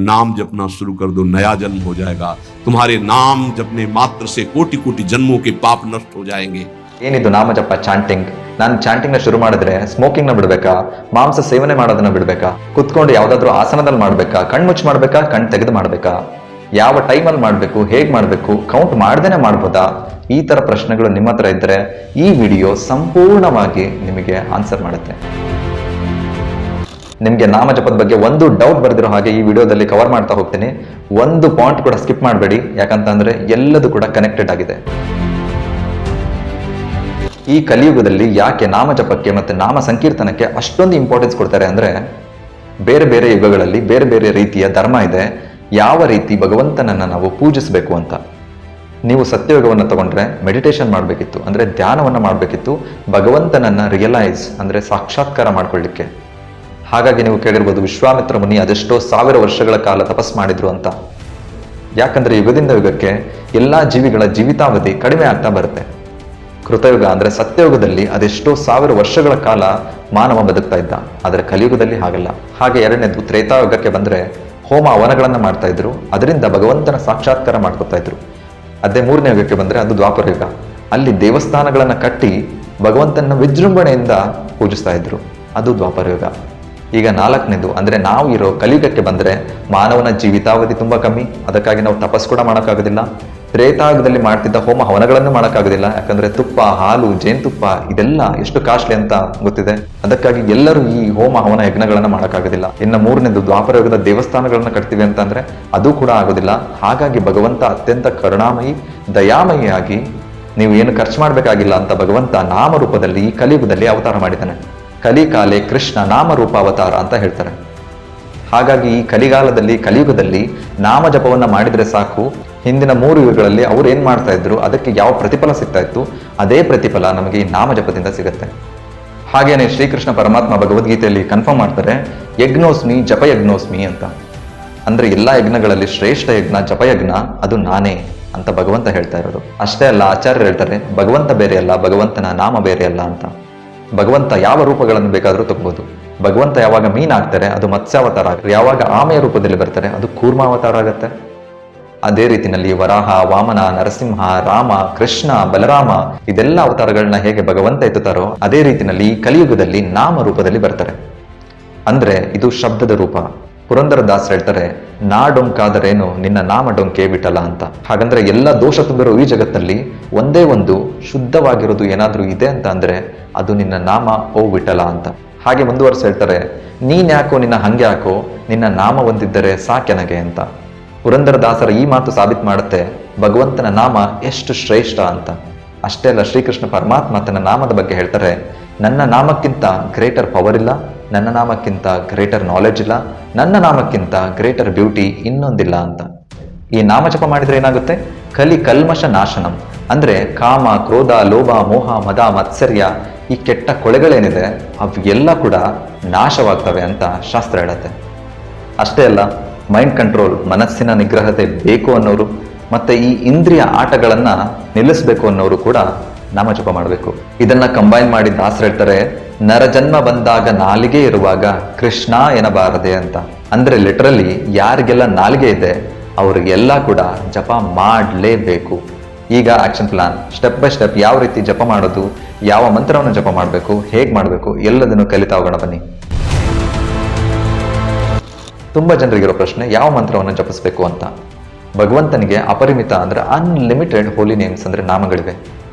नाम जपना शुरू कर दो, नया जन्म हो जाएगा। तुम्हारे नाम जपने मात्र से कोटि कोटि जन्मों के पाप नष्ट हो जाएंगे। ಏನಿದು ನಾಮಜಪ ಚಾಂಟಿಂಗ್? ನಾನು ಚಾಂಟಿಂಗ್ನ ಶುರು ಮಾಡಿದ್ರೆ ಸ್ಮೋಕಿಂಗ್ನ ಬಿಡ್ಬೇಕಾ, ಮಾಂಸ ಸೇವನೆ ಮಾಡೋದನ್ನ ಬಿಡ್ಬೇಕಾ, ಕುತ್ಕೊಂಡು ಯಾವ್ದಾದ್ರು ಆಸನದಲ್ಲಿ ಮಾಡ್ಬೇಕಾ, ಕಣ್ಮುಚ್ಚಿ ಮಾಡ್ಬೇಕಾ, ಕಣ್ ತೆಗೆದು ಮಾಡ್ಬೇಕಾ, ಯಾವ ಟೈಮಲ್ಲಿ ಮಾಡ್ಬೇಕು, ಹೇಗ್ ಮಾಡ್ಬೇಕು, ಕೌಂಟ್ ಮಾಡ್ದೇನೆ ಮಾಡ್ಬೋದಾ? ಈ ತರ ಪ್ರಶ್ನೆಗಳು ನಿಮ್ಮ ಹತ್ರ ಇದ್ರೆ ಈ ವಿಡಿಯೋ ಸಂಪೂರ್ಣವಾಗಿ ನಿಮಗೆ ಆನ್ಸರ್ ಮಾಡುತ್ತೆ. ನಿಮ್ಗೆ ನಾಮಜಪದ ಬಗ್ಗೆ ಒಂದು ಡೌಟ್ ಬರ್ದಿರೋ ಹಾಗೆ ಈ ವಿಡಿಯೋದಲ್ಲಿ ಕವರ್ ಮಾಡ್ತಾ ಹೋಗ್ತೀನಿ. ಒಂದು ಪಾಯಿಂಟ್ ಕೂಡ ಸ್ಕಿಪ್ ಮಾಡಬೇಡಿ, ಯಾಕಂತಂದ್ರೆ ಎಲ್ಲದೂ ಕೂಡ ಕನೆಕ್ಟೆಡ್ ಆಗಿದೆ. ಈ ಕಲಿಯುಗದಲ್ಲಿ ಯಾಕೆ ನಾಮಜಪಕ್ಕೆ ಮತ್ತೆ ನಾಮ ಸಂಕೀರ್ತನಕ್ಕೆ ಅಷ್ಟೊಂದು ಇಂಪಾರ್ಟೆನ್ಸ್ ಕೊಡ್ತಾರೆ ಅಂದ್ರೆ, ಬೇರೆ ಬೇರೆ ಯುಗಗಳಲ್ಲಿ ಬೇರೆ ಬೇರೆ ರೀತಿಯ ಧರ್ಮ ಇದೆ, ಯಾವ ರೀತಿ ಭಗವಂತನನ್ನ ನಾವು ಪೂಜಿಸಬೇಕು ಅಂತ. ನೀವು ಸತ್ಯಯುಗವನ್ನು ತಗೊಂಡ್ರೆ ಮೆಡಿಟೇಷನ್ ಮಾಡಬೇಕಿತ್ತು, ಅಂದ್ರೆ ಧ್ಯಾನವನ್ನ ಮಾಡಬೇಕಿತ್ತು, ಭಗವಂತನನ್ನ ರಿಯಲೈಸ್ ಅಂದ್ರೆ ಸಾಕ್ಷಾತ್ಕಾರ ಮಾಡ್ಕೊಳ್ಳಿಕ್ಕೆ. ಹಾಗಾಗಿ ನೀವು ಕೇಳಿರ್ಬೋದು ವಿಶ್ವಾಮಿತ್ರ ಮುನಿ ಅದೆಷ್ಟೋ 1000 ವರ್ಷಗಳ ಕಾಲ ತಪಸ್ ಮಾಡಿದ್ರು ಅಂತ. ಯಾಕಂದ್ರೆ ಯುಗದಿಂದ ಯುಗಕ್ಕೆ ಎಲ್ಲಾ ಜೀವಿಗಳ ಜೀವಿತಾವಧಿ ಕಡಿಮೆ ಆಗ್ತಾ ಬರುತ್ತೆ. ಕೃತಯುಗ ಅಂದ್ರೆ ಸತ್ಯಯುಗದಲ್ಲಿ ಅದೆಷ್ಟೋ 1000 ವರ್ಷಗಳ ಕಾಲ ಮಾನವ ಬದುಕ್ತಾ ಇದ್ದ, ಆದ್ರೆ ಕಲಿಯುಗದಲ್ಲಿ ಹಾಗಲ್ಲ. ಹಾಗೆ ಎರಡನೇದು ತ್ರೇತಾಯುಗಕ್ಕೆ ಬಂದ್ರೆ ಹೋಮ ಹವನಗಳನ್ನ ಮಾಡ್ತಾ ಇದ್ರು, ಅದರಿಂದ ಭಗವಂತನ ಸಾಕ್ಷಾತ್ಕಾರ ಮಾಡ್ಕೊತಾ ಇದ್ರು. ಅದೇ 3ನೇ ಯುಗಕ್ಕೆ ಬಂದ್ರೆ ಅದು ದ್ವಾಪರ ಯುಗ, ಅಲ್ಲಿ ದೇವಸ್ಥಾನಗಳನ್ನ ಕಟ್ಟಿ ಭಗವಂತನ ವಿಜೃಂಭಣೆಯಿಂದ ಪೂಜಿಸ್ತಾ ಇದ್ರು, ಅದು ದ್ವಾಪರ ಯುಗ. ಈಗ 4ನೇದು ಅಂದ್ರೆ ನಾವು ಇರೋ ಕಲಿಯುಗಕ್ಕೆ ಬಂದ್ರೆ ಮಾನವನ ಜೀವಿತಾವಧಿ ತುಂಬಾ ಕಮ್ಮಿ, ಅದಕ್ಕಾಗಿ ನಾವು ತಪಸ್ ಕೂಡ ಮಾಡೋಕ್ಕಾಗೋದಿಲ್ಲ. ತ್ರೇತಾಯುಗದಲ್ಲಿ ಮಾಡ್ತಿದ್ದ ಹೋಮ ಹವನಗಳನ್ನು ಮಾಡೋಕ್ಕಾಗೋದಿಲ್ಲ, ಯಾಕಂದ್ರೆ ತುಪ್ಪ, ಹಾಲು, ಜೇನುತುಪ್ಪ ಇದೆಲ್ಲ ಎಷ್ಟು ಕಾಸ್ಟ್ಲಿ ಅಂತ ಗೊತ್ತಿದೆ. ಅದಕ್ಕಾಗಿ ಎಲ್ಲರೂ ಈ ಹೋಮ ಹವನ ಯಜ್ಞಗಳನ್ನ ಮಾಡೋಕ್ಕಾಗೋದಿಲ್ಲ. ಇನ್ನು 3ನೇದು ದ್ವಾಪರ ಯುಗದ ದೇವಸ್ಥಾನಗಳನ್ನ ಕಟ್ತೀವಿ ಅಂತಂದ್ರೆ ಅದು ಕೂಡ ಆಗೋದಿಲ್ಲ. ಹಾಗಾಗಿ ಭಗವಂತ ಅತ್ಯಂತ ಕರುಣಾಮಯಿ, ದಯಾಮಯಿಯಾಗಿ ನೀವು ಏನು ಖರ್ಚು ಮಾಡ್ಬೇಕಾಗಿಲ್ಲ ಅಂತ ಭಗವಂತ ನಾಮರೂಪದಲ್ಲಿ ಈ ಕಲಿಯುಗದಲ್ಲಿ ಅವತಾರ ಮಾಡಿದ್ದಾನೆ. ಕಲಿಕಾಲೆ ಕೃಷ್ಣ ನಾಮರೂಪ ಅವತಾರ ಅಂತ ಹೇಳ್ತಾರೆ. ಹಾಗಾಗಿ ಈ ಕಲಿಗಾಲದಲ್ಲಿ ಕಲಿಯುಗದಲ್ಲಿ ನಾಮ ಜಪವನ್ನ ಮಾಡಿದ್ರೆ ಸಾಕು, ಹಿಂದಿನ 3 ಯುಗಗಳಲ್ಲಿ ಅವ್ರು ಏನ್ ಮಾಡ್ತಾ ಇದ್ರು ಅದಕ್ಕೆ ಯಾವ ಪ್ರತಿಫಲ ಸಿಗ್ತಾ ಇತ್ತು ಅದೇ ಪ್ರತಿಫಲ ನಮಗೆ ಈ ನಾಮ ಜಪದಿಂದ ಸಿಗುತ್ತೆ. ಹಾಗೇನೆ ಶ್ರೀಕೃಷ್ಣ ಪರಮಾತ್ಮ ಭಗವದ್ಗೀತೆಯಲ್ಲಿ ಕನ್ಫರ್ಮ್ ಮಾಡ್ತಾರೆ, ಯಜ್ಞೋಸ್ಮಿ ಜಪಯಜ್ಞೋಸ್ಮಿ ಅಂತ. ಅಂದ್ರೆ ಎಲ್ಲಾ ಯಜ್ಞಗಳಲ್ಲಿ ಶ್ರೇಷ್ಠ ಯಜ್ಞ ಜಪಯಜ್ಞ ಅದು ನಾನೇ ಅಂತ ಭಗವಂತ ಹೇಳ್ತಾ ಇರೋದು. ಅಷ್ಟೇ ಅಲ್ಲ, ಆಚಾರ್ಯರು ಹೇಳ್ತಾರೆ ಭಗವಂತ ಬೇರೆ ಅಲ್ಲ, ಭಗವಂತನ ನಾಮ ಬೇರೆ ಅಲ್ಲ ಅಂತ. ಭಗವಂತ ಯಾವ ರೂಪಗಳನ್ನು ಬೇಕಾದರೂ ತಗೋಬಹುದು. ಭಗವಂತ ಯಾವಾಗ ಮೀನಾಗ್ತಾರೆ ಅದು ಮತ್ಸ್ಯಾವತಾರ ಆಗುತ್ತೆ, ಯಾವಾಗ ಆಮೆಯ ರೂಪದಲ್ಲಿ ಬರ್ತಾರೆ ಅದು ಕೂರ್ಮಾವತಾರ ಆಗುತ್ತೆ. ಅದೇ ರೀತಿಯಲ್ಲಿ ವರಾಹ, ವಾಮನ, ನರಸಿಂಹ, ರಾಮ, ಕೃಷ್ಣ, ಬಲರಾಮ ಇದೆಲ್ಲ ಅವತಾರಗಳನ್ನ ಹೇಗೆ ಭಗವಂತ ಎತ್ತುತ್ತಾರೋ ಅದೇ ರೀತಿಯಲ್ಲಿ ಈ ಕಲಿಯುಗದಲ್ಲಿ ನಾಮ ರೂಪದಲ್ಲಿ ಬರ್ತಾರೆ. ಅಂದ್ರೆ ಇದು ಶಬ್ದದ ರೂಪ. ಪುರಂದರದಾಸ್ ಹೇಳ್ತಾರೆ, ನಾ ಡೊಂಕಾದರೇನು ನಿನ್ನ ನಾಮ ಡೊಂಕೆ ವಿಠಲ ಅಂತ. ಹಾಗಂದ್ರೆ ಎಲ್ಲ ದೋಷ ತುಂಬಿರೋ ಈ ಜಗತ್ತಲ್ಲಿ ಒಂದೇ ಒಂದು ಶುದ್ಧವಾಗಿರೋದು ಏನಾದ್ರೂ ಇದೆ ಅಂತ ಅಂದ್ರೆ ಅದು ನಿನ್ನ ನಾಮ ಓ ವಿಠಲ ಅಂತ. ಹಾಗೆ ಮುಂದುವರೆಸಿ ಹೇಳ್ತಾರೆ, ನೀನ್ ಯಾಕೋ ನಿನ್ನ ಹಂಗೆ ಯಾಕೋ, ನಿನ್ನ ನಾಮ ಒಂದಿದ್ದರೆ ಸಾಕೆನಗೆ ಅಂತ. ಪುರಂದರದಾಸರ ಈ ಮಾತು ಸಾಬೀತು ಮಾಡುತ್ತೆ ಭಗವಂತನ ನಾಮ ಎಷ್ಟು ಶ್ರೇಷ್ಠ ಅಂತ. ಅಷ್ಟೇ ಅಲ್ಲ, ಶ್ರೀಕೃಷ್ಣ ಪರಮಾತ್ಮ ತನ್ನ ನಾಮದ ಬಗ್ಗೆ ಹೇಳ್ತಾರೆ, ನನ್ನ ನಾಮಕ್ಕಿಂತ ಗ್ರೇಟರ್ ಪವರ್ ಇಲ್ಲ, ನನ್ನ ನಾಮಕ್ಕಿಂತ ಗ್ರೇಟರ್ ನಾಲೆಡ್ಜ್ ಇಲ್ಲ, ನನ್ನ ನಾಮಕ್ಕಿಂತ ಗ್ರೇಟರ್ ಬ್ಯೂಟಿ ಇನ್ನೊಂದಿಲ್ಲ ಅಂತ. ಈ ನಾಮಜಪ ಮಾಡಿದ್ರೆ ಏನಾಗುತ್ತೆ? ಕಲಿ ಕಲ್ಮಶ ನಾಶನಂ, ಅಂದ್ರೆ ಕಾಮ, ಕ್ರೋಧ, ಲೋಭ, ಮೋಹ, ಮದ, ಮತ್ಸರ್ಯ ಈ ಕೆಟ್ಟ ಕೊಳೆಗಳೇನಿದೆ ಅವೆಲ್ಲ ಕೂಡ ನಾಶವಾಗ್ತವೆ ಅಂತ ಶಾಸ್ತ್ರ ಹೇಳುತ್ತೆ. ಅಷ್ಟೇ ಅಲ್ಲ, ಮೈಂಡ್ ಕಂಟ್ರೋಲ್, ಮನಸ್ಸಿನ ನಿಗ್ರಹತೆ ಬೇಕು ಅನ್ನೋರು ಮತ್ತೆ ಈ ಇಂದ್ರಿಯ ಆಟಗಳನ್ನ ನಿಲ್ಲಿಸಬೇಕು ಅನ್ನೋರು ಕೂಡ ನಾಮಜಪ ಮಾಡಬೇಕು. ಇದನ್ನ ಕಂಬೈನ್ ಮಾಡಿ ದಾಸರು ಹೇಳ್ತಾರೆ, ನರಜನ್ಮ ಬಂದಾಗ ನಾಲಿಗೆ ಇರುವಾಗ ಕೃಷ್ಣ ಎನ್ನಬಾರದೆ ಅಂತ. ಅಂದ್ರೆ ಲಿಟರಲಿ ಯಾರಿಗೆಲ್ಲ ನಾಲಿಗೆ ಇದೆ ಅವ್ರಿಗೆಲ್ಲ ಕೂಡ ಜಪ ಮಾಡಲೇಬೇಕು. ಈಗ action plan, step by step ಯಾವ ರೀತಿ ಜಪ ಮಾಡೋದು, ಯಾವ ಮಂತ್ರವನ್ನು ಜಪ ಮಾಡಬೇಕು, ಹೇಗೆ ಮಾಡಬೇಕು ಎಲ್ಲದನ್ನು ಕಲಿತಾ ಹೋಗೋಣ ಬನ್ನಿ. ತುಂಬಾ ಜನರಿಗಿರೋ ಪ್ರಶ್ನೆ, ಯಾವ ಮಂತ್ರವನ್ನು ಜಪಿಸಬೇಕು ಅಂತ. ಭಗವಂತನಿಗೆ ಅಪರಿಮಿತ ಅಂದ್ರೆ ಅನ್ಲಿಮಿಟೆಡ್ ಹೋಲಿ ನೇಮ್ಸ್ ಅಂದ್ರೆ ನಾಮಗಳಿವೆ.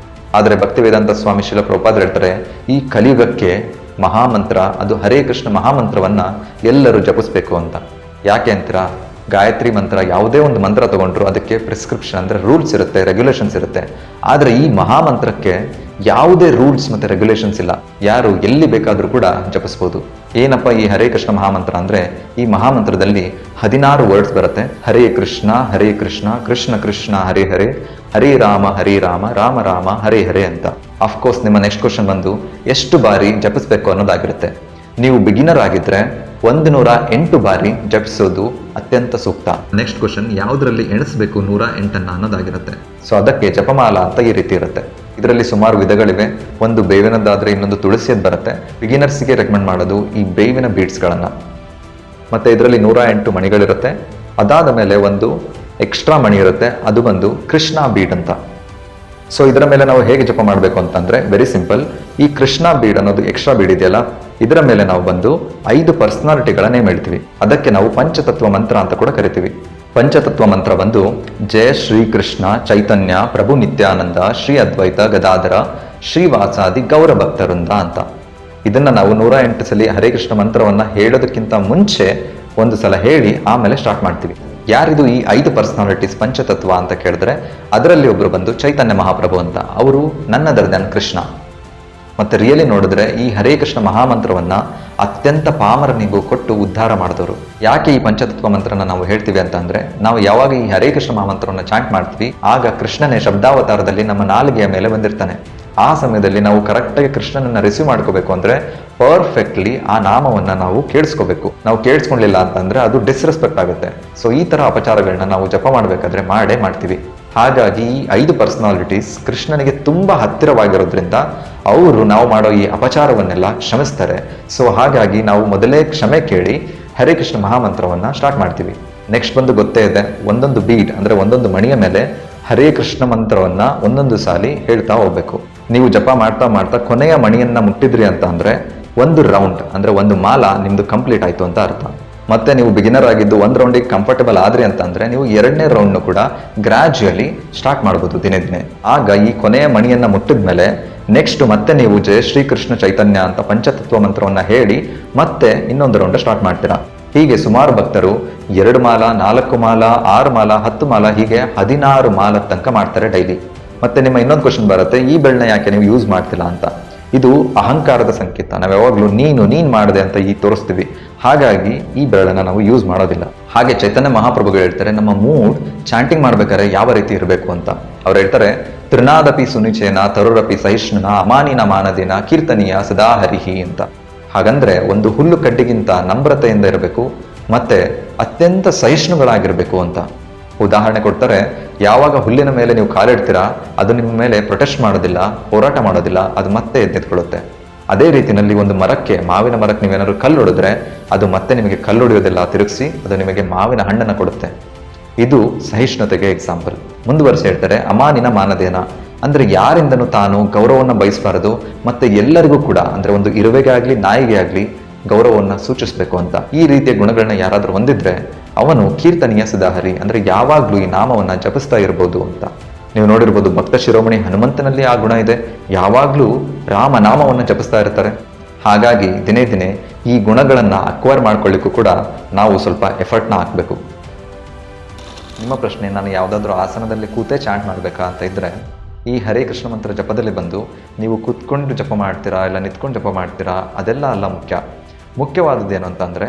ಆದರೆ ಭಕ್ತಿವೇದಾಂತ ಸ್ವಾಮಿ ಶಿಲ ಪ್ರಭುಪಾದರು ಹೇಳ್ತಾರೆ, ಈ ಕಲಿಯುಗಕ್ಕೆ ಮಹಾಮಂತ್ರ ಅದು ಹರೇ ಕೃಷ್ಣ ಮಹಾಮಂತ್ರವನ್ನ ಎಲ್ಲರೂ ಜಪಿಸ್ಬೇಕು ಅಂತ. ಯಾಕೆ ಅಂತೀರಾ? ಗಾಯತ್ರಿ ಮಂತ್ರ ಯಾವುದೇ ಒಂದು ಮಂತ್ರ ತಗೊಂಡ್ರು ಅದಕ್ಕೆ ಪ್ರಿಸ್ಕ್ರಿಪ್ಷನ್ ಅಂದ್ರೆ ರೂಲ್ಸ್ ಇರುತ್ತೆ, ರೆಗ್ಯುಲೇಷನ್ಸ್ ಇರುತ್ತೆ. ಆದ್ರೆ ಈ ಮಹಾಮಂತ್ರಕ್ಕೆ ಯಾವುದೇ ರೂಲ್ಸ್ ಮತ್ತೆ ರೆಗ್ಯುಲೇಷನ್ಸ್ ಇಲ್ಲ, ಯಾರು ಎಲ್ಲಿ ಬೇಕಾದ್ರೂ ಕೂಡ ಜಪಿಸ್ಬೋದು. ಏನಪ್ಪ ಈ ಹರೇ ಕೃಷ್ಣ ಮಹಾಮಂತ್ರ ಅಂದ್ರೆ, ಈ ಮಹಾಮಂತ್ರದಲ್ಲಿ 16 ವರ್ಡ್ಸ್ ಬರುತ್ತೆ. ಹರೇ ಕೃಷ್ಣ ಕೃಷ್ಣ ಕೃಷ್ಣ ಹರೇ ಹರೇ, ಹರೇ ರಾಮ ರಾಮ ರಾಮ ಹರೇ ಹರೇ ಅಂತ. ಅಫ್ಕೋರ್ಸ್ ನಿಮ್ಮ ನೆಕ್ಸ್ಟ್ ಕ್ವಶನ್ ಬಂದು ಎಷ್ಟು ಬಾರಿ ಜಪಿಸ್ಬೇಕು ಅನ್ನೋದಾಗಿರುತ್ತೆ. ನೀವು ಬಿಗಿನರ್ ಆಗಿದ್ರೆ 108 ಬಾರಿ ಜಪಿಸೋದು ಅತ್ಯಂತ ಸೂಕ್ತ. ನೆಕ್ಸ್ಟ್ ಕ್ವಶನ್, ಯಾವುದರಲ್ಲಿ ಎಣಿಸ್ಬೇಕು 108 ಅನ್ನೋದಾಗಿರುತ್ತೆ. ಸೊ ಅದಕ್ಕೆ ಜಪಮಾಲ ಅಂತ ಈ ರೀತಿ ಇರುತ್ತೆ. ಇದರಲ್ಲಿ ಸುಮಾರು ವಿಧಗಳಿವೆ. ಒಂದು ಬೇವಿನದ್ದಾದ್ರೆ ಇನ್ನೊಂದು ತುಳಸಿಯದ್ದು ಬರುತ್ತೆ. ಬಿಗಿನರ್ಸ್ಗೆ ರೆಕಮೆಂಡ್ ಮಾಡೋದು ಈ ಬೇವಿನ ಬೀಡ್ಸ್ಗಳನ್ನ. ಮತ್ತೆ ಇದರಲ್ಲಿ 108 ಮಣಿಗಳಿರುತ್ತೆ. ಅದಾದ ಮೇಲೆ ಒಂದು ಎಕ್ಸ್ಟ್ರಾ ಮಣಿ ಇರುತ್ತೆ, ಅದು ಬಂದು ಕೃಷ್ಣ ಬೀಡ್ ಅಂತ. ಸೊ ಇದರ ಮೇಲೆ ನಾವು ಹೇಗೆ ಜಪ ಮಾಡಬೇಕು ಅಂತಂದ್ರೆ ವೆರಿ ಸಿಂಪಲ್. ಈ ಕೃಷ್ಣ ಬೀಡ್ ಅನ್ನೋದು ಎಕ್ಸ್ಟ್ರಾ ಬೀಡ್ ಇದೆಯಲ್ಲ, ಇದರ ಮೇಲೆ ನಾವು ಬಂದು 5 ಪರ್ಸನಾಲಿಟಿಗಳ ನೇಮ್ ಹೇಳ್ತೀವಿ. ಅದಕ್ಕೆ ನಾವು ಪಂಚತತ್ವ ಮಂತ್ರ ಅಂತ ಕೂಡ ಕರಿತೀವಿ. ಪಂಚತತ್ವ ಮಂತ್ರ ಬಂದು ಜಯ ಶ್ರೀ ಕೃಷ್ಣ ಚೈತನ್ಯ ಪ್ರಭು ನಿತ್ಯಾನಂದ ಶ್ರೀ ಅದ್ವೈತ ಗದಾಧರ ಶ್ರೀವಾಸಾದಿ ಗೌರ ಭಕ್ತವೃಂದ ಅಂತ. ಇದನ್ನ ನಾವು 108 ಸಲ ಹರೇ ಕೃಷ್ಣ ಮಂತ್ರವನ್ನ ಹೇಳೋದಕ್ಕಿಂತ ಮುಂಚೆ ಒಂದು ಸಲ ಹೇಳಿ ಆಮೇಲೆ ಸ್ಟಾರ್ಟ್ ಮಾಡ್ತೀವಿ. ಯಾರಿದು ಈ 5 ಪರ್ಸನಾಲಿಟೀಸ್ ಪಂಚತತ್ವ ಅಂತ ಕೇಳಿದ್ರೆ ಅದರಲ್ಲಿ ಒಬ್ರು ಬಂದು ಚೈತನ್ಯ ಮಹಾಪ್ರಭು ಅಂತ. ಅವರು ನನ್ನದರ್ ದನ್ ಕೃಷ್ಣ. ಮತ್ತೆ ರಿಯಲಿ ನೋಡಿದ್ರೆ ಈ ಹರೇ ಕೃಷ್ಣ ಮಹಾಮಂತ್ರವನ್ನ ಅತ್ಯಂತ ಪಾಮರನಿಗೂ ಕೊಟ್ಟು ಉದ್ಧಾರ ಮಾಡಿದವರು. ಯಾಕೆ ಈ ಪಂಚತತ್ವ ಮಂತ್ರನ ನಾವು ಹೇಳ್ತೀವಿ ಅಂತ ಅಂದ್ರೆ, ನಾವು ಯಾವಾಗ ಈ ಹರೇ ಕೃಷ್ಣ ಮಹಾಮಂತ್ರವನ್ನ ಚಾಂಟ್ ಮಾಡ್ತೀವಿ ಆಗ ಕೃಷ್ಣನೇ ಶಬ್ದಾವತಾರದಲ್ಲಿ ನಮ್ಮ ನಾಲಿಗೆಯ ಮೇಲೆ ಬಂದಿರ್ತಾನೆ. ಆ ಸಮಯದಲ್ಲಿ ನಾವು ಕರೆಕ್ಟಾಗಿ ಕೃಷ್ಣನನ್ನ ರಿಸೀವ್ ಮಾಡ್ಕೋಬೇಕು ಅಂದ್ರೆ ಪರ್ಫೆಕ್ಟ್ಲಿ ಆ ನಾಮವನ್ನ ನಾವು ಕೇಳಿಸ್ಕೋಬೇಕು. ನಾವು ಕೇಳಿಸ್ಕೊಳ್ಳಿಲ್ಲ ಅಂತಂದ್ರೆ ಅದು ಡಿಸ್ರೆಸ್ಪೆಕ್ಟ್ ಆಗುತ್ತೆ. ಸೊ ಈ ತರ ಅಪಚಾರಗಳನ್ನ ನಾವು ಜಪ ಮಾಡ್ಬೇಕಾದ್ರೆ ಮಾಡ್ತೀವಿ. ಹಾಗಾಗಿ ಈ 5 ಪರ್ಸನಾಲಿಟೀಸ್ ಕೃಷ್ಣನಿಗೆ ತುಂಬಾ ಹತ್ತಿರವಾಗಿರೋದ್ರಿಂದ ಅವರು ನಾವು ಮಾಡೋ ಈ ಅಪಚಾರವನ್ನೆಲ್ಲ ಕ್ಷಮಿಸ್ತಾರೆ. ಸೊ ಹಾಗಾಗಿ ನಾವು ಮೊದಲೇ ಕ್ಷಮೆ ಕೇಳಿ ಹರೇ ಕೃಷ್ಣ ಮಹಾಮಂತ್ರವನ್ನ ಸ್ಟಾರ್ಟ್ ಮಾಡ್ತೀವಿ. ನೆಕ್ಸ್ಟ್ ಬಂದು ಗೊತ್ತೇ ಇದೆ, ಒಂದೊಂದು ಬೀಡ್ ಅಂದ್ರೆ ಒಂದೊಂದು ಮಣಿಯ ಮೇಲೆ ಹರೇ ಕೃಷ್ಣ ಮಂತ್ರವನ್ನ ಒಂದೊಂದು ಸಾಲಿ ಹೇಳ್ತಾ ಹೋಗ್ಬೇಕು. ನೀವು ಜಪ ಮಾಡ್ತಾ ಮಾಡ್ತಾ ಕೊನೆಯ ಮಣಿಯನ್ನ ಮುಟ್ಟಿದ್ರಿ ಅಂತ ಅಂದ್ರೆ ಒಂದು ರೌಂಡ್ ಅಂದ್ರೆ ಒಂದು ಮಾಲ ನಿಮ್ದು ಕಂಪ್ಲೀಟ್ ಆಯ್ತು ಅಂತ ಅರ್ಥ. ಮತ್ತೆ ನೀವು ಬಿಗಿನರ್ ಆಗಿದ್ದು ಒಂದು ರೌಂಡಿಗೆ ಕಂಫರ್ಟಬಲ್ ಆದ್ರಿ ಅಂತ ಅಂದ್ರೆ ನೀವು 2ನೇ ರೌಂಡ್ನು ಕೂಡ ಗ್ರಾಜುಯಲಿ ಸ್ಟಾರ್ಟ್ ಮಾಡ್ಬೋದು ದಿನೇ ದಿನೇ. ಆಗ ಈ ಕೊನೆಯ ಮಣಿಯನ್ನ ಮುಟ್ಟಿದ್ಮೇಲೆ ನೆಕ್ಸ್ಟ್ ಮತ್ತೆ ನೀವು ಜಯ ಶ್ರೀ ಕೃಷ್ಣ ಚೈತನ್ಯ ಅಂತ ಪಂಚತತ್ವ ಮಂತ್ರವನ್ನ ಹೇಳಿ ಮತ್ತೆ ಇನ್ನೊಂದು ರೌಂಡ್ ಸ್ಟಾರ್ಟ್ ಮಾಡ್ತೀರಾ. ಹೀಗೆ ಸುಮಾರು ಭಕ್ತರು 2 ಮಾಲ 4 ಮಾಲ 6 ಮಾಲ 10 ಮಾಲ ಹೀಗೆ 16 ಮಾಲ ತನಕ ಮಾಡ್ತಾರೆ ಡೈಲಿ. ಮತ್ತೆ ನಿಮ್ಮ ಇನ್ನೊಂದು ಕ್ವಶನ್ ಬರುತ್ತೆ, ಈ ಬೆಳ್ಳ ಯಾಕೆ ನೀವು ಯೂಸ್ ಮಾಡ್ತಿಲ್ಲ ಅಂತ. ಇದು ಅಹಂಕಾರದ ಸಂಕೇತ. ನಾವು ಯಾವಾಗ್ಲೂ ನೀನ್ ಮಾಡಿದೆ ಅಂತ ತೋರಿಸ್ತೀವಿ. ಹಾಗಾಗಿ ಈ ಬೆರಳನ್ನ ನಾವು ಯೂಸ್ ಮಾಡೋದಿಲ್ಲ. ಹಾಗೆ ಚೈತನ್ಯ ಮಹಾಪ್ರಭುಗಳು ಹೇಳ್ತಾರೆ ನಮ್ಮ ಮೂಡ್ ಚಾಂಟಿಂಗ್ ಮಾಡ್ಬೇಕಾದ್ರೆ ಯಾವ ರೀತಿ ಇರಬೇಕು ಅಂತ. ಅವ್ರು ಹೇಳ್ತಾರೆ, ತೃಣಾದಪಿ ಸುನಿಚೇನ ತರುರಪಿ ಸಹಿಷ್ಣುನ ಅಮಾನಿನ ಮಾನದಿನ ಕೀರ್ತನೀಯ ಸದಾ ಹರಿಹಿ ಅಂತ. ಹಾಗಂದ್ರೆ ಒಂದು ಹುಲ್ಲು ಕಡ್ಡಿಗಿಂತ ನಮ್ರತೆಯಿಂದ ಇರಬೇಕು ಮತ್ತೆ ಅತ್ಯಂತ ಸಹಿಷ್ಣುಗಳಾಗಿರ್ಬೇಕು ಅಂತ. ಉದಾಹರಣೆ ಕೊಡ್ತಾರೆ, ಯಾವಾಗ ಹುಲ್ಲಿನ ಮೇಲೆ ನೀವು ಕಾಲಿಡ್ತೀರಾ ಅದು ನಿಮ್ಮ ಮೇಲೆ ಪ್ರೊಟೆಸ್ಟ್ ಮಾಡೋದಿಲ್ಲ, ಹೋರಾಟ ಮಾಡೋದಿಲ್ಲ, ಅದು ಮತ್ತೆ ಎದ್ದೆತ್ಕೊಳ್ಳುತ್ತೆ. ಅದೇ ರೀತಿಯಲ್ಲಿ ಒಂದು ಮರಕ್ಕೆ, ಮಾವಿನ ಮರಕ್ಕೆ ನೀವೇನಾದ್ರು ಕಲ್ಲು ಹೊಡೆದ್ರೆ ಅದು ಮತ್ತೆ ನಿಮಗೆ ಕಲ್ಲು ಹೊಡೆಯೋದಿಲ್ಲ, ತಿರುಗಿಸಿ ಅದು ನಿಮಗೆ ಮಾವಿನ ಹಣ್ಣನ್ನು ಕೊಡುತ್ತೆ. ಇದು ಸಹಿಷ್ಣುತೆಗೆ ಎಕ್ಸಾಂಪಲ್. ಮುಂದುವರಿಸಿ ಹೇಳ್ತಾರೆ, ಅಮಾನಿನ ಮಾನದೇನ ಅಂದ್ರೆ ಯಾರಿಂದನೂ ತಾನು ಗೌರವವನ್ನು ಬಯಸಬಾರದು ಮತ್ತೆ ಎಲ್ಲರಿಗೂ ಕೂಡ ಅಂದ್ರೆ ಒಂದು ಇರುವೆಗೆ ಆಗ್ಲಿ ನಾಯಿಗೆ ಆಗ್ಲಿ ಗೌರವವನ್ನು ಸೂಚಿಸಬೇಕು ಅಂತ. ಈ ರೀತಿಯ ಗುಣಗಳನ್ನ ಯಾರಾದ್ರೂ ಹೊಂದಿದ್ರೆ ಅವನು ಕೀರ್ತನೀಯ ಸದಾಹರಿ ಅಂದ್ರೆ ಯಾವಾಗ್ಲೂ ಈ ನಾಮವನ್ನ ಜಪಿಸ್ತಾ ಇರ್ಬೋದು ಅಂತ. ನೀವು ನೋಡಿರ್ಬೋದು ಭಕ್ತ ಶಿರೋಮಣಿ ಹನುಮಂತನಲ್ಲಿ ಆ ಗುಣ ಇದೆ, ಯಾವಾಗ್ಲೂ ರಾಮನಾಮವನ್ನ ಜಪಿಸ್ತಾ ಇರ್ತಾರೆ. ಹಾಗಾಗಿ ದಿನೇ ದಿನೇ ಈ ಗುಣಗಳನ್ನ ಅಕ್ವೈರ್ ಮಾಡ್ಕೊಳ್ಳಿಕ್ಕೂ ಕೂಡ ನಾವು ಸ್ವಲ್ಪ ಎಫರ್ಟ್ನ ಹಾಕಬೇಕು. ನಿಮ್ಮ ಪ್ರಶ್ನೆ, ನಾನು ಯಾವುದಾದ್ರೂ ಆಸನದಲ್ಲಿ ಕೂತೇ ಚಾಂಟ್ ಮಾಡಬೇಕಾ ಅಂತ ಇದ್ರೆ, ಈ ಹರೇ ಕೃಷ್ಣ ಮಂತ್ರ ಜಪದಲ್ಲಿ ಬಂದು ನೀವು ಕೂತ್ಕೊಂಡು ಜಪ ಮಾಡ್ತೀರಾ ಇಲ್ಲ ನಿಂತ್ಕೊಂಡು ಜಪ ಮಾಡ್ತೀರಾ ಅದೆಲ್ಲ ಅಲ್ಲ ಮುಖ್ಯ. ಮುಖ್ಯವಾದದ್ದೇನು ಅಂತಂದರೆ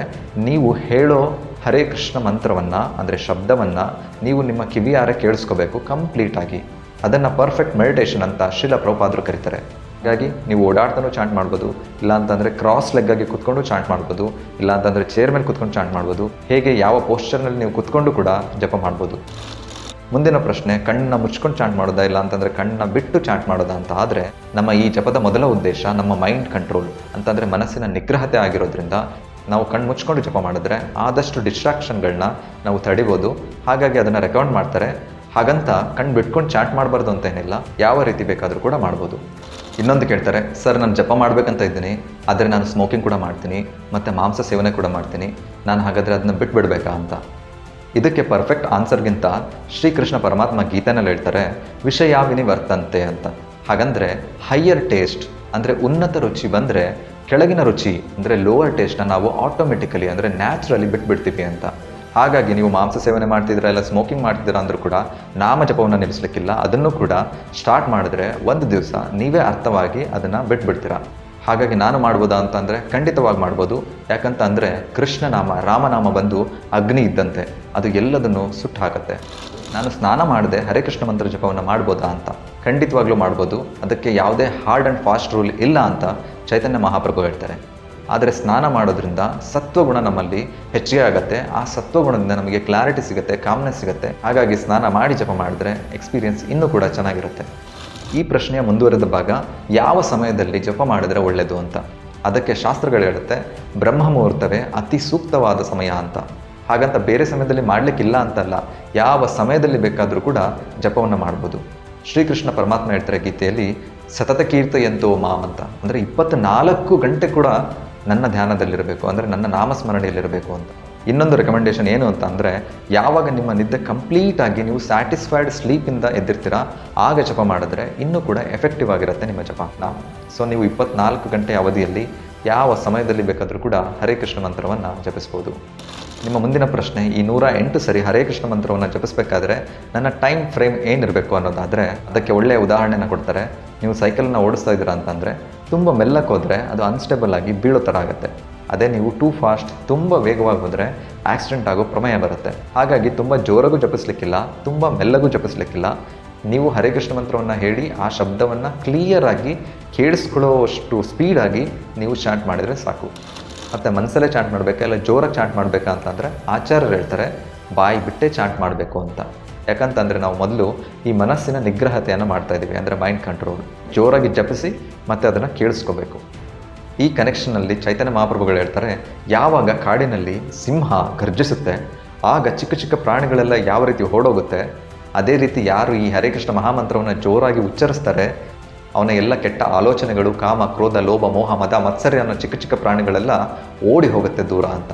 ನೀವು ಹೇಳೋ ಹರೇ ಕೃಷ್ಣ ಮಂತ್ರವನ್ನು ಅಂದರೆ ಶಬ್ದವನ್ನು ನೀವು ನಿಮ್ಮ ಕಿವಿಯಾರೆ ಕೇಳಿಸ್ಕೋಬೇಕು ಕಂಪ್ಲೀಟಾಗಿ. ಅದನ್ನು ಪರ್ಫೆಕ್ಟ್ ಮೆಡಿಟೇಷನ್ ಅಂತ ಶ್ರೀಲ ಪ್ರಭುಪಾದರು ಕರೀತಾರೆ. ಹಾಗಾಗಿ ನೀವು ಓಡಾಡ್ತಾನೂ ಚಾಂಟ್ ಮಾಡ್ಬೋದು, ಇಲ್ಲ ಅಂತಂದರೆ ಕ್ರಾಸ್ ಲೆಗ್ಗಾಗಿ ಕುತ್ಕೊಂಡು ಚಾಂಟ್ ಮಾಡ್ಬೋದು, ಇಲ್ಲ ಅಂತಂದರೆ ಚೇರ್ ಮೇಲೆ ಕುತ್ಕೊಂಡು ಚಾಂಟ್ ಮಾಡ್ಬೋದು. ಹೇಗೆ ಯಾವ ಪೋಸ್ಚರ್ನಲ್ಲಿ ನೀವು ಕುತ್ಕೊಂಡು ಕೂಡ ಜಪ ಮಾಡ್ಬೋದು. ಮುಂದಿನ ಪ್ರಶ್ನೆ, ಕಣ್ಣನ್ನ ಮುಚ್ಕೊಂಡು ಚಾಂಟ್ ಮಾಡೋದಾ ಇಲ್ಲ ಅಂತಂದರೆ ಕಣ್ಣನ್ನ ಬಿಟ್ಟು ಚಾಂಟ್ ಮಾಡೋದಾ ಅಂತ ಆದರೆ, ನಮ್ಮ ಈ ಜಪದ ಮೊದಲ ಉದ್ದೇಶ ನಮ್ಮ ಮೈಂಡ್ ಕಂಟ್ರೋಲ್ ಅಂತಂದರೆ ಮನಸ್ಸಿನ ನಿಗ್ರಹತೆ ಆಗಿರೋದ್ರಿಂದ ನಾವು ಕಣ್ಣು ಮುಚ್ಕೊಂಡು ಜಪ ಮಾಡಿದ್ರೆ ಆದಷ್ಟು ಡಿಸ್ಟ್ರಾಕ್ಷನ್ಗಳನ್ನ ನಾವು ತಡಿಬೋದು. ಹಾಗಾಗಿ ಅದನ್ನು ರೆಕಮೆಂಡ್ ಮಾಡ್ತಾರೆ. ಹಾಗಂತ ಕಣ್ಣು ಬಿಟ್ಕೊಂಡು ಚಾಟ್ ಮಾಡಬಾರ್ದು ಅಂತ ಏನಿಲ್ಲ, ಯಾವ ರೀತಿ ಬೇಕಾದರೂ ಕೂಡ ಮಾಡ್ಬೋದು. ಇನ್ನೊಂದು ಕೇಳ್ತಾರೆ, ಸರ್ ನಾನು ಜಪ ಮಾಡಬೇಕಂತ ಇದ್ದೀನಿ ಆದರೆ ನಾನು ಸ್ಮೋಕಿಂಗ್ ಕೂಡ ಮಾಡ್ತೀನಿ ಮತ್ತು ಮಾಂಸ ಸೇವನೆ ಕೂಡ ಮಾಡ್ತೀನಿ, ನಾನು ಹಾಗಾದರೆ ಅದನ್ನ ಬಿಟ್ಬಿಡ್ಬೇಕಾ ಅಂತ. ಇದಕ್ಕೆ ಪರ್ಫೆಕ್ಟ್ ಆನ್ಸರ್ಗಿಂತ ಶ್ರೀಕೃಷ್ಣ ಪರಮಾತ್ಮ ಗೀತೆನಲ್ಲಿ ಹೇಳ್ತಾರೆ, ವಿಷಯಾವಿನಿ ವರ್ತಂತೆ ಅಂತ. ಹಾಗಂದರೆ ಹೈಯರ್ ಟೇಸ್ಟ್ ಅಂದರೆ ಉನ್ನತ ರುಚಿ ಬಂದರೆ ಕೆಳಗಿನ ರುಚಿ ಅಂದರೆ ಲೋವರ್ ಟೇಸ್ಟ್ನ ನಾವು ಆಟೋಮೆಟಿಕಲಿ ಅಂದರೆ ನ್ಯಾಚುರಲಿ ಬಿಟ್ಬಿಡ್ತೀವಿ ಅಂತ. ಹಾಗಾಗಿ ನೀವು ಮಾಂಸ ಸೇವನೆ ಮಾಡ್ತಿದ್ದೀರಾ ಇಲ್ಲ ಸ್ಮೋಕಿಂಗ್ ಮಾಡ್ತಿದ್ದೀರಾ ಅಂದರೂ ಕೂಡ ನಾಮ ಜಪವನ್ನು ನಿಲ್ಲಿಸಲಿಕ್ಕಿಲ್ಲ. ಅದನ್ನು ಕೂಡ ಸ್ಟಾರ್ಟ್ ಮಾಡಿದ್ರೆ ಒಂದು ದಿವಸ ನೀವೇ ಅರ್ಥವಾಗಿ ಅದನ್ನು ಬಿಟ್ಬಿಡ್ತೀರಾ. ಹಾಗಾಗಿ ನಾನು ಮಾಡ್ಬೋದಾ ಅಂತಂದರೆ ಖಂಡಿತವಾಗಿ ಮಾಡ್ಬೋದು. ಯಾಕಂತ ಅಂದರೆ ಕೃಷ್ಣನಾಮ ರಾಮನಾಮ ಬಂದು ಅಗ್ನಿ ಇದ್ದಂತೆ, ಅದು ಎಲ್ಲದನ್ನು ಸುಟ್ಟು ಹಾಕತ್ತೆ. ನಾನು ಸ್ನಾನ ಮಾಡದೆ ಹರೇ ಕೃಷ್ಣ ಮಂತ್ರ ಜಪವನ್ನು ಮಾಡ್ಬೋದಾ ಅಂತ, ಖಂಡಿತವಾಗ್ಲೂ ಮಾಡ್ಬೋದು. ಅದಕ್ಕೆ ಯಾವುದೇ ಹಾರ್ಡ್ ಆ್ಯಂಡ್ ಫಾಸ್ಟ್ ರೂಲ್ ಇಲ್ಲ ಅಂತ ಚೈತನ್ಯ ಮಹಾಪ್ರಭು ಹೇಳ್ತಾರೆ. ಆದರೆ ಸ್ನಾನ ಮಾಡೋದ್ರಿಂದ ಸತ್ವಗುಣ ನಮ್ಮಲ್ಲಿ ಹೆಚ್ಚಿಗೆ ಆಗುತ್ತೆ. ಆ ಸತ್ವಗುಣದಿಂದ ನಮಗೆ ಕ್ಲಾರಿಟಿ ಸಿಗುತ್ತೆ, ಕಾಮ್ನೆಸ್ ಸಿಗುತ್ತೆ. ಹಾಗಾಗಿ ಸ್ನಾನ ಮಾಡಿ ಜಪ ಮಾಡಿದ್ರೆ ಎಕ್ಸ್ಪೀರಿಯನ್ಸ್ ಇನ್ನೂ ಕೂಡ ಚೆನ್ನಾಗಿರುತ್ತೆ. ಈ ಪ್ರಶ್ನೆಯ ಮುಂದುವರೆದ ಭಾಗ, ಯಾವ ಸಮಯದಲ್ಲಿ ಜಪ ಮಾಡಿದ್ರೆ ಒಳ್ಳೆಯದು ಅಂತ. ಅದಕ್ಕೆ ಶಾಸ್ತ್ರಗಳು ಹೇಳುತ್ತೆ, ಬ್ರಹ್ಮ ಮುಹೂರ್ತವೇ ಅತಿ ಸೂಕ್ತವಾದ ಸಮಯ ಅಂತ. ಹಾಗಂತ ಬೇರೆ ಸಮಯದಲ್ಲಿ ಮಾಡಲಿಕ್ಕಿಲ್ಲ ಅಂತಲ್ಲ, ಯಾವ ಸಮಯದಲ್ಲಿ ಬೇಕಾದರೂ ಕೂಡ ಜಪವನ್ನು ಮಾಡ್ಬೋದು. ಶ್ರೀಕೃಷ್ಣ ಪರಮಾತ್ಮ ಹೇಳ್ತಾರೆ ಗೀತೆಯಲ್ಲಿ, ಸತತ ಕೀರ್ತಯಂತೋ ಮಾಂ ಅಂತ. ಅಂದರೆ 24 ಗಂಟೆ ಕೂಡ ನನ್ನ ಧ್ಯಾನದಲ್ಲಿರಬೇಕು, ಅಂದರೆ ನನ್ನ ನಾಮಸ್ಮರಣೆಯಲ್ಲಿರಬೇಕು ಅಂತ. ಇನ್ನೊಂದು ರೆಕಮೆಂಡೇಶನ್ ಏನು ಅಂತ ಅಂದರೆ, ಯಾವಾಗ ನಿಮ್ಮ ನಿದ್ದೆ ಕಂಪ್ಲೀಟಾಗಿ ನೀವು ಸ್ಯಾಟಿಸ್ಫೈಡ್ ಸ್ಲೀಪಿಂದ ಎದ್ದಿರ್ತೀರಾ ಆಗ ಜಪ ಮಾಡಿದ್ರೆ ಇನ್ನೂ ಕೂಡ ಎಫೆಕ್ಟಿವ್ ಆಗಿರುತ್ತೆ ನಿಮ್ಮ ಜಪ. ಸೊ ನೀವು 24 ಗಂಟೆ ಅವಧಿಯಲ್ಲಿ ಯಾವ ಸಮಯದಲ್ಲಿ ಬೇಕಾದರೂ ಕೂಡ ಹರೇ ಕೃಷ್ಣ ಮಂತ್ರವನ್ನು ಜಪಿಸ್ಬೋದು. ನಿಮ್ಮ ಮುಂದಿನ ಪ್ರಶ್ನೆ, ಈ 108 ಸರಿ ಹರೇ ಕೃಷ್ಣ ಮಂತ್ರವನ್ನು ಜಪಿಸಬೇಕಾದ್ರೆ ನನ್ನ ಟೈಮ್ ಫ್ರೇಮ್ ಏನಿರಬೇಕು ಅನ್ನೋದಾದರೆ, ಅದಕ್ಕೆ ಒಳ್ಳೆಯ ಉದಾಹರಣೆನ ಕೊಡ್ತಾರೆ. ನೀವು ಸೈಕಲನ್ನು ಓಡಿಸ್ತಾ ಇದ್ದೀರಾ ಅಂತಂದರೆ ತುಂಬ ಮೆಲ್ಲಕ್ಕೆ ಹೋದರೆ ಅದು ಅನ್ಸ್ಟೇಬಲ್ ಆಗಿ ಬೀಳೋ ಥರ ಆಗುತ್ತೆ. ಅದೇ ನೀವು ಟೂ ಫಾಸ್ಟ್, ತುಂಬ ವೇಗವಾಗಿ ಹೋದರೆ ಆಕ್ಸಿಡೆಂಟ್ ಆಗೋ ಪ್ರಮೇಯ ಬರುತ್ತೆ. ಹಾಗಾಗಿ ತುಂಬ ಜೋರಾಗೂ ಜಪಿಸ್ಲಿಕ್ಕಿಲ್ಲ, ತುಂಬ ಮೆಲ್ಲಗೂ ಜಪಿಸ್ಲಿಕ್ಕಿಲ್ಲ. ನೀವು ಹರೇ ಕೃಷ್ಣ ಮಂತ್ರವನ್ನು ಹೇಳಿ ಆ ಶಬ್ದವನ್ನು ಕ್ಲಿಯರಾಗಿ ಕೇಳಿಸ್ಕೊಳ್ಳೋಷ್ಟು ಸ್ಪೀಡಾಗಿ ನೀವು ಚಾಂಟ್ ಮಾಡಿದರೆ ಸಾಕು. ಮತ್ತು ಮನಸ್ಸಲ್ಲೇ ಚಾಂಟ್ ಮಾಡಬೇಕಾ ಇಲ್ಲ ಜೋರಾಗಿ ಚಾಂಟ್ ಮಾಡಬೇಕಾ ಅಂತಂದರೆ ಆಚಾರ್ಯರು ಹೇಳ್ತಾರೆ ಬಾಯಿ ಬಿಟ್ಟೇ ಚಾಂಟ್ ಮಾಡಬೇಕು ಅಂತ. ಯಾಕಂತಂದರೆ ನಾವು ಮೊದಲು ಈ ಮನಸ್ಸಿನ ನಿಗ್ರಹತೆಯನ್ನು ಮಾಡ್ತಾಯಿದ್ದೀವಿ, ಅಂದರೆ ಮೈಂಡ್ ಕಂಟ್ರೋಲ್. ಜೋರಾಗಿ ಜಪಿಸಿ ಮತ್ತು ಅದನ್ನು ಕೇಳಿಸ್ಕೋಬೇಕು. ಈ ಕನೆಕ್ಷನಲ್ಲಿ ಚೈತನ್ಯ ಮಹಾಪ್ರಭುಗಳು ಹೇಳ್ತಾರೆ, ಯಾವಾಗ ಕಾಡಿನಲ್ಲಿ ಸಿಂಹ ಗರ್ಜಿಸುತ್ತೆ ಆಗ ಚಿಕ್ಕ ಚಿಕ್ಕ ಪ್ರಾಣಿಗಳೆಲ್ಲ ಯಾವ ರೀತಿ ಓಡೋಗುತ್ತೆ, ಅದೇ ರೀತಿ ಯಾರು ಈ ಹರೇ ಕೃಷ್ಣ ಮಹಾಮಂತ್ರವನ್ನು ಜೋರಾಗಿ ಉಚ್ಚರಿಸ್ತಾರೆ ಅವನ ಎಲ್ಲ ಕೆಟ್ಟ ಆಲೋಚನೆಗಳು, ಕಾಮ, ಕ್ರೋಧ, ಲೋಭ, ಮೋಹ, ಮದ, ಮತ್ಸರ್ಯ ಅನ್ನೋ ಚಿಕ್ಕ ಚಿಕ್ಕ ಪ್ರಾಣಿಗಳೆಲ್ಲ ಓಡಿ ಹೋಗುತ್ತೆ ದೂರ ಅಂತ.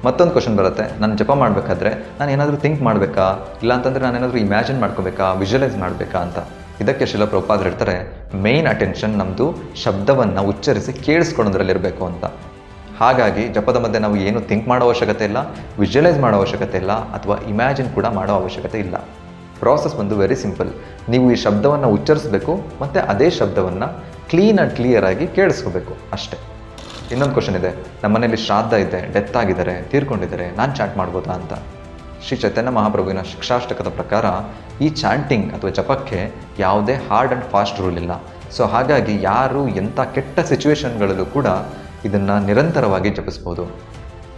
ಮತ್ತೊಂದು ಕ್ವಶನ್ ಬರುತ್ತೆ, ನಾನು ಜಪ ಮಾಡಬೇಕಾದ್ರೆ ನಾನು ಏನಾದರೂ ಥಿಂಕ್ ಮಾಡಬೇಕಾ, ಇಲ್ಲಾಂತಂದರೆ ನಾನೇನಾದರೂ ಇಮ್ಯಾಜಿನ್ ಮಾಡ್ಕೋಬೇಕಾ, ವಿಜುವಲೈಸ್ ಮಾಡಬೇಕಾ ಅಂತ. ಇದಕ್ಕೆ ಶ್ರೀಲ ಪ್ರಭುಪಾದರು ಹೇಳ್ತಾರೆ, ಮೇನ್ ಅಟೆನ್ಷನ್ ನಮ್ಮದು ಶಬ್ದವನ್ನು ಉಚ್ಚರಿಸಿ ಕೇಳಿಸ್ಕೊಳ್ಳೋದ್ರಲ್ಲಿರಬೇಕು ಅಂತ. ಹಾಗಾಗಿ ಜಪದ ಮಧ್ಯೆ ನಾವು ಏನು ಥಿಂಕ್ ಮಾಡೋ ಅವಶ್ಯಕತೆ ಇಲ್ಲ, ವಿಜುವಲೈಸ್ ಮಾಡೋ ಅವಶ್ಯಕತೆ ಇಲ್ಲ, ಅಥವಾ ಇಮ್ಯಾಜಿನ್ ಕೂಡ ಮಾಡೋ ಅವಶ್ಯಕತೆ ಇಲ್ಲ. ಪ್ರಾಸೆಸ್ ಬಂದು ವೆರಿ ಸಿಂಪಲ್. ನೀವು ಈ ಶಬ್ದವನ್ನು ಉಚ್ಚರಿಸಬೇಕು ಮತ್ತು ಅದೇ ಶಬ್ದವನ್ನು ಕ್ಲೀನ್ ಆ್ಯಂಡ್ ಕ್ಲಿಯರಾಗಿ ಕೇಳಿಸ್ಕೋಬೇಕು ಅಷ್ಟೇ. ಇನ್ನೊಂದು ಕ್ವಶನ್ ಇದೆ, ನಮ್ಮ ಮನೇಲಿ ಶ್ರಾದ್ದ ಇದೆ, ಡೆತ್ ಆಗಿದ್ದಾರೆ, ತೀರ್ಕೊಂಡಿದ್ದಾರೆ, ನಾನು ಚಾಂಟ್ ಮಾಡ್ಬೋದಾ ಅಂತ. ಶ್ರೀ ಚೈತನ್ಯ ಮಹಾಪ್ರಭುವಿನ ಶಿಕ್ಷಾಷ್ಟಕದ ಪ್ರಕಾರ ಈ ಚಾಂಟಿಂಗ್ ಅಥವಾ ಜಪಕ್ಕೆ ಯಾವುದೇ ಹಾರ್ಡ್ ಆ್ಯಂಡ್ ಫಾಸ್ಟ್ ರೂಲ್ ಇಲ್ಲ. ಸೊ ಹಾಗಾಗಿ ಯಾರು ಎಂಥ ಕೆಟ್ಟ ಸಿಚುವೇಶನ್ಗಳಲ್ಲೂ ಕೂಡ ಇದನ್ನು ನಿರಂತರವಾಗಿ ಜಪಿಸ್ಬೋದು.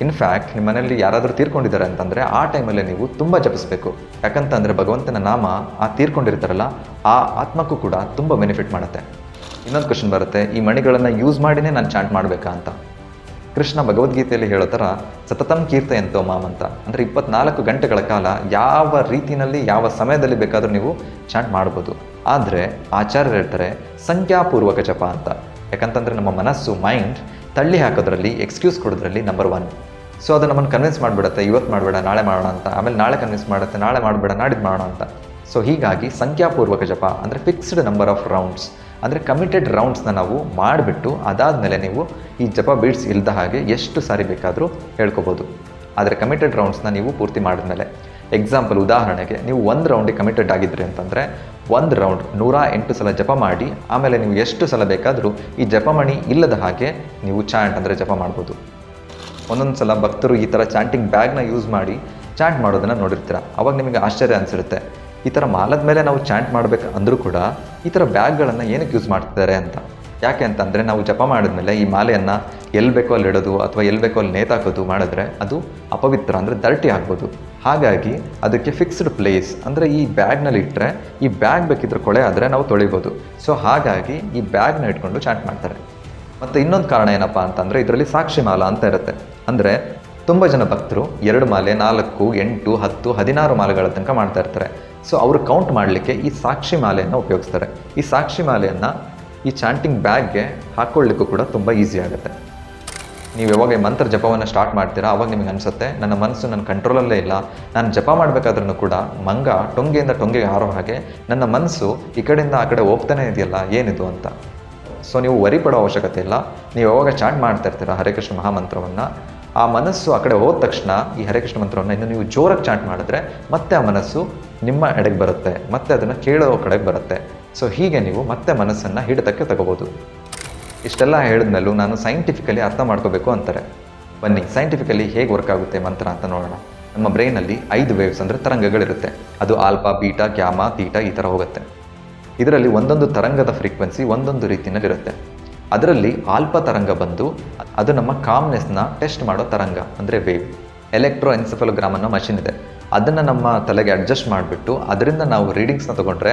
ಇನ್ಫ್ಯಾಕ್ಟ್ ನಿಮ್ಮ ಮನೆಯಲ್ಲಿ ಯಾರಾದರೂ ತೀರ್ಕೊಂಡಿದ್ದಾರೆ ಅಂತಂದರೆ ಆ ಟೈಮಲ್ಲೇ ನೀವು ತುಂಬ ಜಪಿಸ್ಬೇಕು. ಯಾಕಂತಂದರೆ ಭಗವಂತನ ನಾಮ ಆ ತೀರ್ಕೊಂಡಿರ್ತಾರಲ್ಲ ಆ ಆತ್ಮಕ್ಕೂ ಕೂಡ ತುಂಬ ಬೆನಿಫಿಟ್ ಮಾಡುತ್ತೆ. ಇನ್ನೊಂದು ಕ್ವಶನ್ ಬರುತ್ತೆ, ಈ ಮಣಿಗಳನ್ನು ಯೂಸ್ ಮಾಡಿನೇ ನಾನು ಚಾಂಟ್ ಮಾಡಬೇಕಾ ಅಂತ. ಕೃಷ್ಣ ಭಗವದ್ಗೀತೆಯಲ್ಲಿ ಹೇಳೋ ಥರ ಸತತಂ ಕೀರ್ತಯಂತೋ ಮಾಂ ಅಂತ. ಅಂದರೆ 24 ಗಂಟೆಗಳ ಕಾಲ ಯಾವ ರೀತಿಯಲ್ಲಿ ಯಾವ ಸಮಯದಲ್ಲಿ ಬೇಕಾದರೂ ನೀವು ಚಾಂಟ್ ಮಾಡ್ಬೋದು. ಆದರೆ ಆಚಾರ್ಯರು ಹೇಳ್ತಾರೆ ಸಂಖ್ಯಾಪೂರ್ವಕ ಜಪ ಅಂತ. ಯಾಕಂತಂದರೆ ನಮ್ಮ ಮನಸ್ಸು, ಮೈಂಡ್ ತಳ್ಳಿ ಹಾಕೋದ್ರಲ್ಲಿ, ಎಕ್ಸ್ಕ್ಯೂಸ್ ಕೊಡೋದ್ರಲ್ಲಿ ನಂಬರ್ 1. ಸೊ ಅದು ನಮ್ಮನ್ನು ಕನ್ವಿನ್ಸ್ ಮಾಡಿಬಿಡುತ್ತೆ, ಇವತ್ತು ಮಾಡಬೇಡ ನಾಳೆ ಮಾಡೋಣ ಅಂತ. ಆಮೇಲೆ ನಾಳೆ ಕನ್ವಿನ್ಸ್ ಮಾಡುತ್ತೆ, ನಾಳೆ ಮಾಡಬೇಡ ನಾಡಿದ್ದು ಮಾಡೋಣ ಅಂತ. ಸೊ ಹೀಗಾಗಿ ಸಂಖ್ಯಾಪೂರ್ವಕ ಜಪ ಅಂದರೆ ಫಿಕ್ಸ್ಡ್ ನಂಬರ್ ಆಫ್ ರೌಂಡ್ಸ್, ಅಂದರೆ ಕಮಿಟೆಡ್ ರೌಂಡ್ಸ್ನ ನಾವು ಮಾಡಿಬಿಟ್ಟು ಅದಾದಮೇಲೆ ನೀವು ಈ ಜಪ ಬೀಟ್ಸ್ ಇಲ್ಲದ ಹಾಗೆ ಎಷ್ಟು ಸಾರಿ ಬೇಕಾದರೂ ಹೇಳ್ಕೊಬೋದು. ಆದರೆ ಕಮಿಟೆಡ್ ರೌಂಡ್ಸ್ನ ನೀವು ಪೂರ್ತಿ ಮಾಡಿದ್ಮೇಲೆ, ಎಕ್ಸಾಂಪಲ್ ಉದಾಹರಣೆಗೆ ನೀವು 1 ರೌಂಡಿಗೆ ಕಮಿಟೆಡ್ ಆಗಿದ್ರಿ ಅಂತಂದರೆ 1 ರೌಂಡ್ 108 ಸಲ ಜಪ ಮಾಡಿ ಆಮೇಲೆ ನೀವು ಎಷ್ಟು ಸಲ ಬೇಕಾದರೂ ಈ ಜಪಮಣಿ ಇಲ್ಲದ ಹಾಗೆ ನೀವು ಚಾಂಟ್ ಅಂದರೆ ಜಪ ಮಾಡ್ಬೋದು. ಒಂದೊಂದು ಸಲ ಭಕ್ತರು ಈ ಥರ ಚಾಂಟಿಂಗ್ ಬ್ಯಾಗ್ನ ಯೂಸ್ ಮಾಡಿ ಚಾಂಟ್ ಮಾಡೋದನ್ನು ನೋಡಿರ್ತೀರ. ಅವಾಗ ನಿಮಗೆ ಆಶ್ಚರ್ಯ ಅನಿಸಿರುತ್ತೆ, ಈ ಥರ ಮಾಲದ ಮೇಲೆ ನಾವು ಚಾಂಟ್ ಮಾಡಬೇಕು ಅಂದರೂ ಕೂಡ ಈ ಥರ ಬ್ಯಾಗ್ಗಳನ್ನು ಏನಕ್ಕೆ ಯೂಸ್ ಮಾಡ್ತಿದ್ದಾರೆ ಅಂತ. ಯಾಕೆ ಅಂತಂದರೆ ನಾವು ಜಪ ಮಾಡಿದ್ಮೇಲೆ ಈ ಮಾಲೆಯನ್ನು ಎಲ್ಲಿ ಬೇಕೋ ಅಲ್ಲಿ ಇಡೋದು ಅಥವಾ ಎಲ್ಲಿ ಬೇಕೋ ಅಲ್ಲಿ ನೇತಾಕೋದು ಮಾಡಿದ್ರೆ ಅದು ಅಪವಿತ್ರ, ಅಂದರೆ ದರ್ಟಿ ಆಗ್ಬೋದು. ಹಾಗಾಗಿ ಅದಕ್ಕೆ ಫಿಕ್ಸ್ಡ್ ಪ್ಲೇಸ್, ಅಂದರೆ ಈ ಬ್ಯಾಗ್ನಲ್ಲಿ ಇಟ್ಟರೆ ಈ ಬ್ಯಾಗ್ ಬೇಕಿದ್ರೆ ಕೊಳೆ ಆದರೆ ನಾವು ತೊಳಿಬೋದು. ಸೊ ಹಾಗಾಗಿ ಈ ಬ್ಯಾಗ್ನ ಇಟ್ಕೊಂಡು ಚಾಂಟ್ ಮಾಡ್ತಾರೆ. ಮತ್ತು ಇನ್ನೊಂದು ಕಾರಣ ಏನಪ್ಪ ಅಂತಂದರೆ ಇದರಲ್ಲಿ ಸಾಕ್ಷಿ ಮಾಲ ಅಂತ ಇರುತ್ತೆ. ಅಂದರೆ ತುಂಬ ಜನ ಭಕ್ತರು 2 ಮಾಲೆ, 4, 8, 10, 16 ಮಾಲೆಗಳ ತನಕ ಮಾಡ್ತಾ ಇರ್ತಾರೆ. ಸೊ ಅವರು ಕೌಂಟ್ ಮಾಡಲಿಕ್ಕೆ ಈ ಸಾಕ್ಷಿ ಮಾಲೆಯನ್ನು ಉಪಯೋಗಿಸ್ತಾರೆ. ಈ ಸಾಕ್ಷಿ ಮಾಲೆಯನ್ನು ಈ ಚಾಂಟಿಂಗ್ ಬ್ಯಾಗ್ಗೆ ಹಾಕ್ಕೊಳ್ಳಿಕ್ಕೂ ಕೂಡ ತುಂಬ ಈಸಿ ಆಗುತ್ತೆ. ನೀವು ಯಾವಾಗ ಈ ಮಂತ್ರ ಜಪವನ್ನು ಸ್ಟಾರ್ಟ್ ಮಾಡ್ತೀರಾ ಆವಾಗ ನಿಮಗೆ ಅನಿಸುತ್ತೆ ನನ್ನ ಮನಸ್ಸು ನನ್ನ ಕಂಟ್ರೋಲಲ್ಲೇ ಇಲ್ಲ, ನಾನು ಜಪ ಮಾಡಬೇಕಾದ್ರೂ ಕೂಡ ಮಂಗ ಟೊಂಗೆಯಿಂದ ಟೊಂಗೆಗೆ ಹಾರೋ ಹಾಗೆ ನನ್ನ ಮನಸ್ಸು ಈ ಕಡೆಯಿಂದ ಆ ಕಡೆ ಹೋಗ್ತಾನೆ ಇದೆಯಲ್ಲ, ಏನಿದು ಅಂತ. ಸೊ ನೀವು ವರಿ ಪಡೋ ಅವಶ್ಯಕತೆ ಇಲ್ಲ. ನೀವು ಯಾವಾಗ ಚಾಂಟ್ ಮಾಡ್ತಾ ಇರ್ತೀರ ಹರೇ ಕೃಷ್ಣ ಮಹಾಮಂತ್ರವನ್ನು, ಆ ಮನಸ್ಸು ಆ ಕಡೆ ಹೋದ ತಕ್ಷಣ ಈ ಹರೇ ಕೃಷ್ಣ ಮಂತ್ರವನ್ನು ಇನ್ನು ನೀವು ಜೋರಾಗಿ ಚಾಂಟ್ ಮಾಡಿದ್ರೆ ಮತ್ತೆ ಆ ಮನಸ್ಸು ನಿಮ್ಮ ಎಡೆಗೆ ಬರುತ್ತೆ, ಮತ್ತೆ ಅದನ್ನು ಕೇಳೋ ಕಡೆಗೆ ಬರುತ್ತೆ. ಸೊ ಹೀಗೆ ನೀವು ಮತ್ತೆ ಮನಸ್ಸನ್ನು ಹಿಡಿತಕ್ಕೆ ತಗೋಬೋದು. ಇಷ್ಟೆಲ್ಲ ಹೇಳಿದ್ಮೇಲೂ ನಾನು ಸೈಂಟಿಫಿಕಲಿ ಅರ್ಥ ಮಾಡ್ಕೋಬೇಕು ಅಂತಾರೆ. ಬನ್ನಿ ಸೈಂಟಿಫಿಕಲಿ ಹೇಗೆ ವರ್ಕ್ ಆಗುತ್ತೆ ಮಂತ್ರ ಅಂತ ನೋಡೋಣ. ನಮ್ಮ ಬ್ರೈನಲ್ಲಿ 5 ವೇವ್ಸ್ ಅಂದರೆ ತರಂಗಗಳಿರುತ್ತೆ. ಅದು ಆಲ್ಫಾ, ಬೀಟಾ, ಗ್ಯಾಮಾ, ತೀಟಾ ಈ ಥರ ಹೋಗುತ್ತೆ. ಇದರಲ್ಲಿ ಒಂದೊಂದು ತರಂಗದ ಫ್ರೀಕ್ವೆನ್ಸಿ ಒಂದೊಂದು ರೀತಿಯಲ್ಲಿರುತ್ತೆ. ಅದರಲ್ಲಿ ಆಲ್ಫಾ ತರಂಗ ಬಂದು ಅದು ನಮ್ಮ ಕಾಮ್ನೆಸ್ನ ಟೆಸ್ಟ್ ಮಾಡೋ ತರಂಗ, ಅಂದರೆ ವೇವ್. ಎಲೆಕ್ಟ್ರೋ ಎನ್ಸೆಫಲೋಗ್ರಾಮ್ ಅನ್ನೋ ಮಷಿನ್ ಇದೆ, ಅದನ್ನು ನಮ್ಮ ತಲೆಗೆ ಅಡ್ಜಸ್ಟ್ ಮಾಡಿಬಿಟ್ಟು ಅದರಿಂದ ನಾವು ರೀಡಿಂಗ್ಸ್ನ ತೊಗೊಂಡ್ರೆ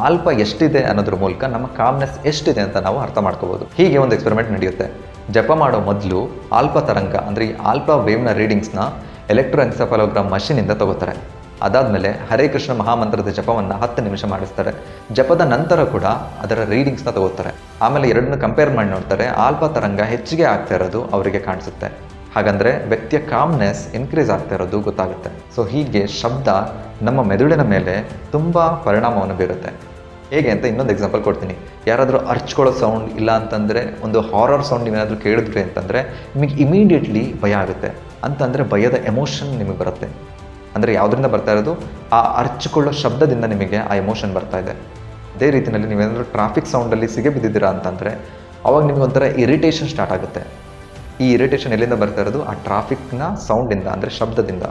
ಆಲ್ಫಾ ಎಷ್ಟಿದೆ ಅನ್ನೋದ್ರ ಮೂಲಕ ನಮ್ಮ ಕಾಮ್ನೆಸ್ ಎಷ್ಟಿದೆ ಅಂತ ನಾವು ಅರ್ಥ ಮಾಡ್ಕೋಬೋದು. ಹೀಗೆ ಒಂದು ಎಕ್ಸ್ಪೆರಿಮೆಂಟ್ ನಡೆಯುತ್ತೆ. ಜಪ ಮಾಡೋ ಮೊದಲು ಆಲ್ಫಾ ತರಂಗ ಅಂದರೆ ಈ ಆಲ್ಫಾ ವೇವ್ನ ರೀಡಿಂಗ್ಸ್ನ ಎಲೆಕ್ಟ್ರೋಎನ್ಸೆಫಾಲೋಗ್ರಾಮ್ ಮಷಿನಿಂದ ತಗೋತಾರೆ. ಅದಾದಮೇಲೆ ಹರೇ ಕೃಷ್ಣ ಮಹಾಮಂತ್ರದ ಜಪವನ್ನು 10 ನಿಮಿಷ ಮಾಡಿಸ್ತಾರೆ. ಜಪದ ನಂತರ ಕೂಡ ಅದರ ರೀಡಿಂಗ್ಸ್ನ ತಗೋತಾರೆ. ಆಮೇಲೆ ಎರಡನ್ನೂ ಕಂಪೇರ್ ಮಾಡಿ ನೋಡ್ತಾರೆ. ಆಲ್ಫಾ ತರಂಗ ಹೆಚ್ಚಿಗೆ ಆಗ್ತಾ ಇರೋದು ಅವರಿಗೆ ಕಾಣಿಸುತ್ತೆ. ಹಾಗಂದರೆ ವ್ಯಕ್ತಿಯ ಕಾಮ್ನೆಸ್ ಇನ್ಕ್ರೀಸ್ ಆಗ್ತಾ ಇರೋದು ಗೊತ್ತಾಗುತ್ತೆ. ಸೊ ಹೀಗೆ ಶಬ್ದ ನಮ್ಮ ಮೆದುಳಿನ ಮೇಲೆ ತುಂಬ ಪರಿಣಾಮವನ್ನು ಬೀರುತ್ತೆ. ಹೇಗೆ ಅಂತ ಇನ್ನೊಂದು ಎಕ್ಸಾಂಪಲ್ ಕೊಡ್ತೀನಿ. ಯಾರಾದರೂ ಅರ್ಚ್ಕೊಳ್ಳೋ ಸೌಂಡ್ ಇಲ್ಲ ಅಂತಂದರೆ ಒಂದು ಹಾರರ್ ಸೌಂಡ್ ನೀವೇನಾದರೂ ಕೇಳಿದ್ರಿ ಅಂತಂದರೆ ನಿಮಗೆ ಇಮಿಡಿಯೇಟ್ಲಿ ಭಯ ಆಗುತ್ತೆ. ಅಂತಂದರೆ ಭಯದ ಎಮೋಷನ್ ನಿಮಗೆ ಬರುತ್ತೆ. ಅಂದರೆ ಯಾವುದರಿಂದ ಬರ್ತಾ ಇರೋದು? ಆ ಅರ್ಚಿಕೊಳ್ಳೋ ಶಬ್ದದಿಂದ ನಿಮಗೆ ಆ ಎಮೋಷನ್ ಬರ್ತಾ ಇದೆ. ಅದೇ ರೀತಿಯಲ್ಲಿ ನೀವೇನಾದರೂ ಟ್ರಾಫಿಕ್ ಸೌಂಡಲ್ಲಿ ಸಿಗೆ ಬಿದ್ದಿದ್ದೀರಾ ಅಂತಂದರೆ ಅವಾಗ ನಿಮಗೆ ಒಂಥರ ಇರಿಟೇಷನ್ ಸ್ಟಾರ್ಟ್ ಆಗುತ್ತೆ. ಈ ಇರಿಟೇಷನ್ ಎಲ್ಲಿಂದ ಬರ್ತಾ ಇರೋದು? ಆ ಟ್ರಾಫಿಕ್ನ ಸೌಂಡಿಂದ, ಅಂದರೆ ಶಬ್ದದಿಂದ.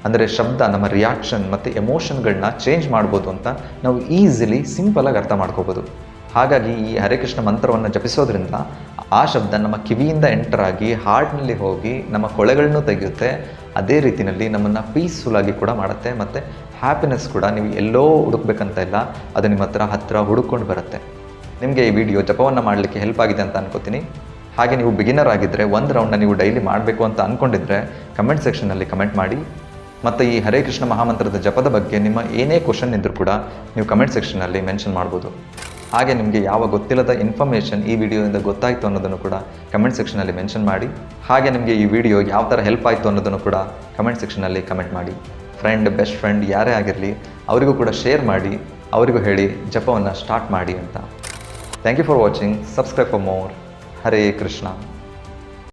ಅಂದರೆ ಶಬ್ದ ನಮ್ಮ ರಿಯಾಕ್ಷನ್ ಮತ್ತು ಎಮೋಷನ್ಗಳನ್ನ ಚೇಂಜ್ ಮಾಡ್ಬೋದು ಅಂತ ನಾವು ಈಸಿಲಿ ಸಿಂಪಲಾಗಿ ಅರ್ಥ ಮಾಡ್ಕೋಬೋದು. ಹಾಗಾಗಿ ಈ ಹರೇ ಕೃಷ್ಣ ಮಂತ್ರವನ್ನು ಜಪಿಸೋದ್ರಿಂದ ಆ ಶಬ್ದ ನಮ್ಮ ಕಿವಿಯಿಂದ ಎಂಟರ್ ಆಗಿ ಹಾರ್ಟ್ನಲ್ಲಿ ಹೋಗಿ ನಮ್ಮ ಕೊಳೆಗಳನ್ನು ತೆಗೆಯುತ್ತೆ. ಅದೇ ರೀತಿಯಲ್ಲಿ ನಮ್ಮನ್ನು ಪೀಸ್ಫುಲ್ಲಾಗಿ ಕೂಡ ಮಾಡುತ್ತೆ. ಮತ್ತು ಹ್ಯಾಪಿನೆಸ್ ಕೂಡ ನೀವು ಎಲ್ಲೋ ಹುಡುಕ್ಬೇಕಂತ ಇಲ್ಲ, ಅದು ನಿಮ್ಮ ಹತ್ರ ಹುಡುಕೊಂಡು ಬರುತ್ತೆ. ನಿಮಗೆ ಈ ವಿಡಿಯೋ ಜಪವನ್ನು ಮಾಡಲಿಕ್ಕೆ ಹೆಲ್ಪ್ ಆಗಿದೆ ಅಂತ ಅನ್ಕೋತೀನಿ. ಹಾಗೆ ನೀವು ಬಿಗಿನರ್ ಆಗಿದ್ದರೆ ಒಂದು ರೌಂಡ್ನ ನೀವು ಡೈಲಿ ಮಾಡಬೇಕು ಅಂತ ಅಂದ್ಕೊಂಡಿದ್ರೆ ಕಮೆಂಟ್ ಸೆಕ್ಷನಲ್ಲಿ ಕಮೆಂಟ್ ಮಾಡಿ. ಮತ್ತು ಈ ಹರೇ ಕೃಷ್ಣ ಮಹಾಮಂತ್ರದ ಜಪದ ಬಗ್ಗೆ ನಿಮ್ಮ ಏನೇ ಕ್ವಶನ್ ಇದ್ದರೂ ಕೂಡ ನೀವು ಕಮೆಂಟ್ ಸೆಕ್ಷನಲ್ಲಿ ಮೆನ್ಷನ್ ಮಾಡ್ಬೋದು. ಹಾಗೆ ನಿಮಗೆ ಯಾವ ಗೊತ್ತಿಲ್ಲದ ಇನ್ಫಾರ್ಮೇಷನ್ ಈ ವಿಡಿಯೋಯಿಂದ ಗೊತ್ತಾಯಿತು ಅನ್ನೋದನ್ನು ಕೂಡ ಕಮೆಂಟ್ ಸೆಕ್ಷನಲ್ಲಿ ಮೆನ್ಷನ್ ಮಾಡಿ. ಹಾಗೆ ನಿಮಗೆ ಈ ವಿಡಿಯೋ ಯಾವ ಥರ ಹೆಲ್ಪ್ ಆಯಿತು ಅನ್ನೋದನ್ನು ಕೂಡ ಕಮೆಂಟ್ ಸೆಕ್ಷನಲ್ಲಿ ಕಮೆಂಟ್ ಮಾಡಿ. ಫ್ರೆಂಡ್, ಬೆಸ್ಟ್ ಫ್ರೆಂಡ್ ಯಾರೇ ಆಗಿರಲಿ ಅವರಿಗೂ ಕೂಡ ಶೇರ್ ಮಾಡಿ, ಅವರಿಗೂ ಹೇಳಿ ಜಪವನ್ನು ಸ್ಟಾರ್ಟ್ ಮಾಡಿ ಅಂತ. Thank you for watching. Subscribe for more. Hare Krishna.